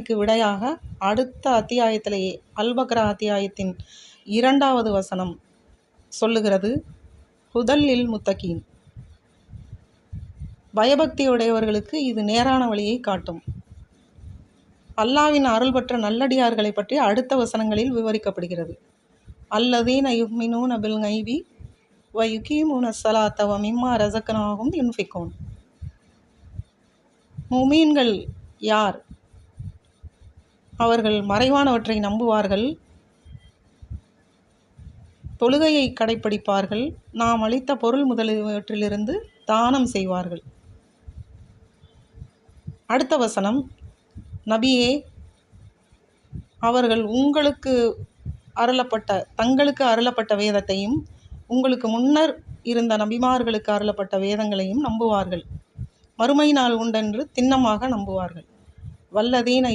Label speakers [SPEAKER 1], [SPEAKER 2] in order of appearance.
[SPEAKER 1] கேள்விக்கு விடையாக அடுத்த அத்தியாயத்திலேயே அல்-பக்ரா அத்தியாயத்தின் 2வது வசனம் சொல்லுகிறது, ஹுதல்லில் முத்தகீன், பயபக்தியுடையவர்களுக்கு இது நேரான வழியை காட்டும். அல்லாவின் அருள் பெற்ற நல்லடியார்களை பற்றி அடுத்த வசனங்களில் விவரிக்கப்படுகிறது. அல்லதீன யுமினூன பில் கைபி வ யுகீமூன ஸலாத்த வ மிம்மா ரஸக்னாஹும் யுன்ஃபிகூன். முமீன்கள் யார்? அவர்கள் மறைவானவற்றை நம்புவார்கள், தொழுகையை கடைப்பிடிப்பார்கள், நாம் அளித்த பொருள் முதலியவற்றிலிருந்து தானம் செய்வார்கள். அடுத்த வசனம், நபியே, அவர்கள் தங்களுக்கு அருளப்பட்ட வேதத்தையும் உங்களுக்கு முன்னர் இருந்த நபிமார்களுக்கு அருளப்பட்ட வேதங்களையும் நம்புவார்கள், மறுமை நாள் உண்டென்று திண்ணமாக நம்புவார்கள். வல்லதீன